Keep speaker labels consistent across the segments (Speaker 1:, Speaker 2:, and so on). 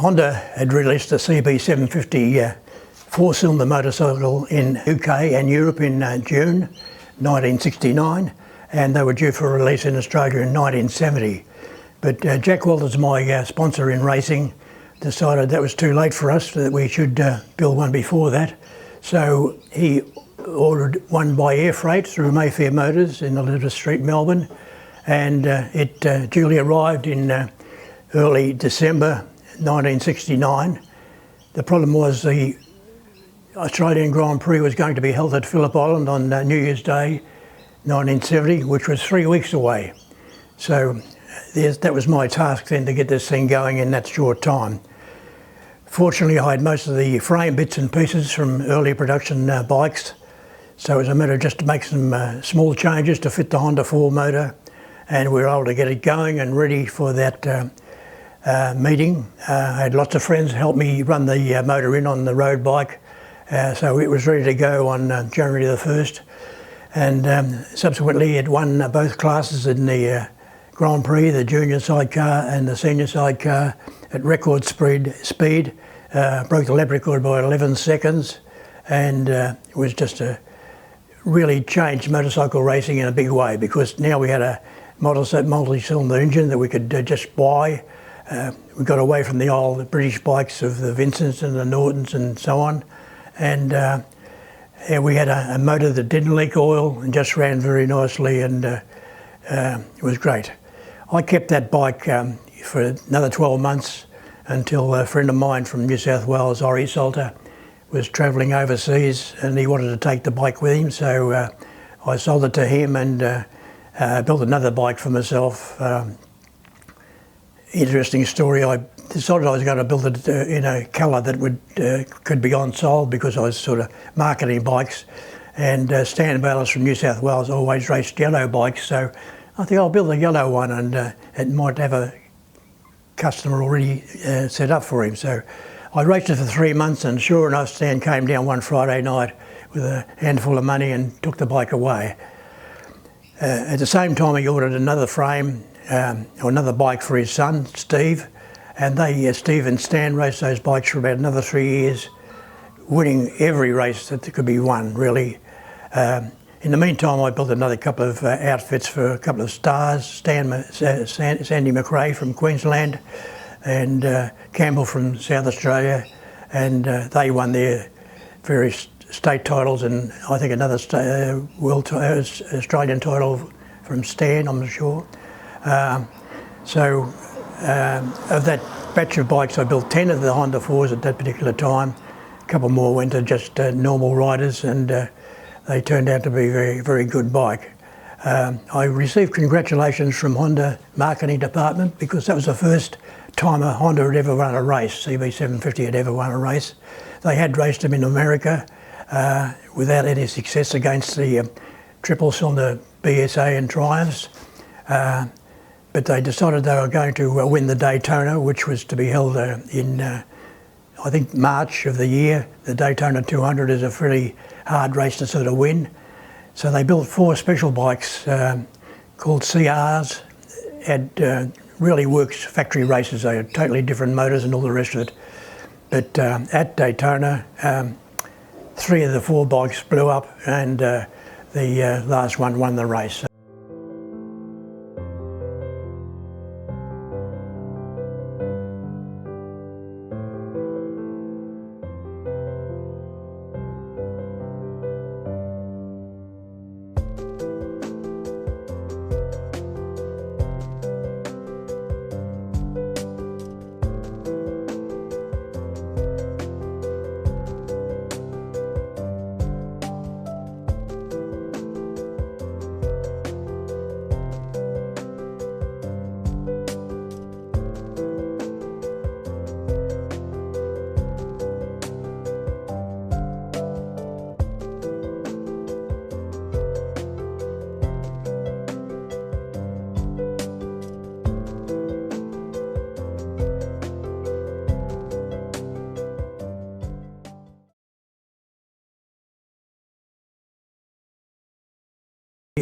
Speaker 1: Honda had released the CB750 four-cylinder motorcycle in UK and Europe in June 1969, and they were due for release in Australia in 1970. But Jack Walters, my sponsor in racing, decided that was too late for us, that we should build one before that. So he ordered one by air freight through Mayfair Motors in Elizabeth Street, Melbourne, and it duly arrived in early December 1969. The problem was the Australian Grand Prix was going to be held at Phillip Island on New Year's Day 1970, which was 3 weeks away. So that was my task then, to get this thing going in that short time. Fortunately, I had most of the frame bits and pieces from early production bikes, so it was a matter just to make some small changes to fit the Honda 4 motor, and we were able to get it going and ready for that meeting. I had lots of friends help me run the motor in on the road bike, so it was ready to go on January the 1st, and subsequently it won both classes in the Grand Prix, the junior sidecar and the senior sidecar, at record speed, broke the lap record by 11 seconds, and it was just a really changed motorcycle racing in a big way, because now we had a multi-cylinder engine that we could just buy. We got away from the old British bikes of the Vincents and the Nortons and so on, and we had a motor that didn't leak oil and just ran very nicely, and it was great. I kept that bike for another 12 months until a friend of mine from New South Wales, Ori Salter, was travelling overseas and he wanted to take the bike with him, so I sold it to him and built another bike for myself. Interesting story, I decided I was going to build it in a colour that could be on sold, because I was sort of marketing bikes, and Stan Bayliss from New South Wales always raced yellow bikes, so I think I'll build a yellow one, and it might have a customer already set up for him. So I raced it for 3 months, and sure enough, Stan came down one Friday night with a handful of money and took the bike away. At the same time, he ordered another frame, or another bike for his son, Steve, and Steve and Stan raced those bikes for about another 3 years, winning every race that could be won, really. In the meantime, I built another couple of outfits for a couple of stars, Sandy McRae from Queensland and Campbell from South Australia, and they won their various state titles, and I think another Australian title from Stan, I'm not sure. So of that batch of bikes, I built 10 of the Honda 4s at that particular time. A couple more went to just normal riders, and they turned out to be very, very good bike. I received congratulations from Honda marketing department, because that was the first time a Honda had ever run a race, CB750 had ever won a race. They had raced them in America without any success against the triple-cylinder BSA and Triumphs, but they decided they were going to win the Daytona, which was to be held in I think March of the year. The Daytona 200 is a fairly hard race to sort of win. So they built 4 special bikes called CRs, had really works factory races. They had totally different motors and all the rest of it. But at Daytona, 3 of the 4 bikes blew up, and the last one won the race.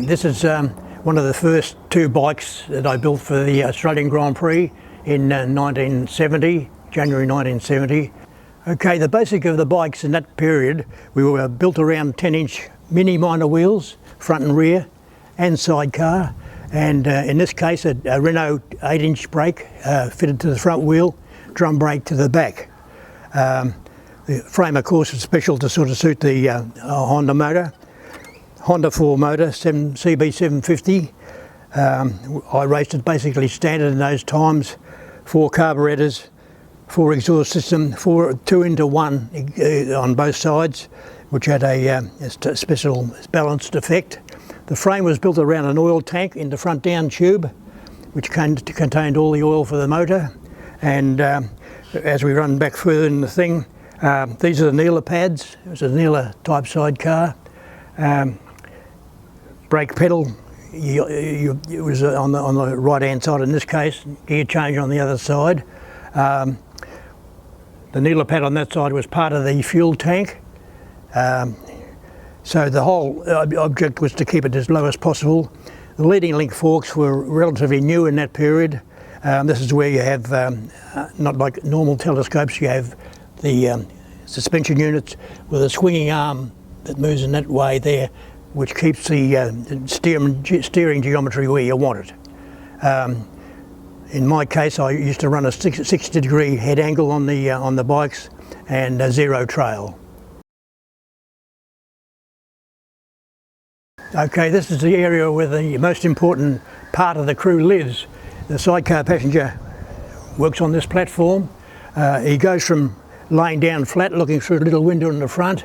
Speaker 1: This is one of the first 2 bikes that I built for the Australian Grand Prix in 1970, January 1970. Okay, the basic of the bikes in that period, we were built around 10-inch mini minor wheels, front and rear, and sidecar. And in this case, a Renault 8-inch brake fitted to the front wheel, drum brake to the back. The frame, of course, is special to sort of suit the Honda motor. Honda 4 motor, CB750. I raced it basically standard in those times. 4 carburettors, 4 exhaust system, 2-into-1 on both sides, which had a special balanced effect. The frame was built around an oil tank in the front down tube, which contained all the oil for the motor. And as we run back further in the thing, these are the Neela pads. It was a Neela type sidecar. Brake pedal, it was on the right hand side in this case, gear change on the other side. The Neela pad on that side was part of the fuel tank. So the whole object was to keep it as low as possible. The leading link forks were relatively new in that period. This is where you have, not like normal telescopes, you have the suspension units with a swinging arm that moves in that way there, which keeps the steering geometry where you want it. In my case, I used to run a 60-degree head angle on the bikes and a zero trail. Okay, this is the area where the most important part of the crew lives. The sidecar passenger works on this platform. He goes from laying down flat, looking through a little window in the front,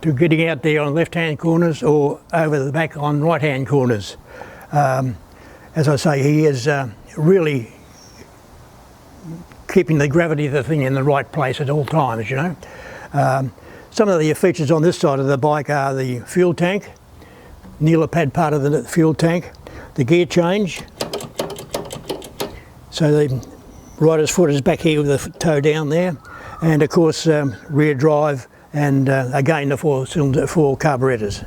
Speaker 1: to getting out there on left-hand corners or over the back on right-hand corners. As I say, he is really keeping the gravity of the thing in the right place at all times, you know. Some of the features on this side of the bike are the fuel tank, Neela pad part of the fuel tank, the gear change. So the rider's foot is back here with the toe down there, and of course rear drive, and again the 4 carburettors.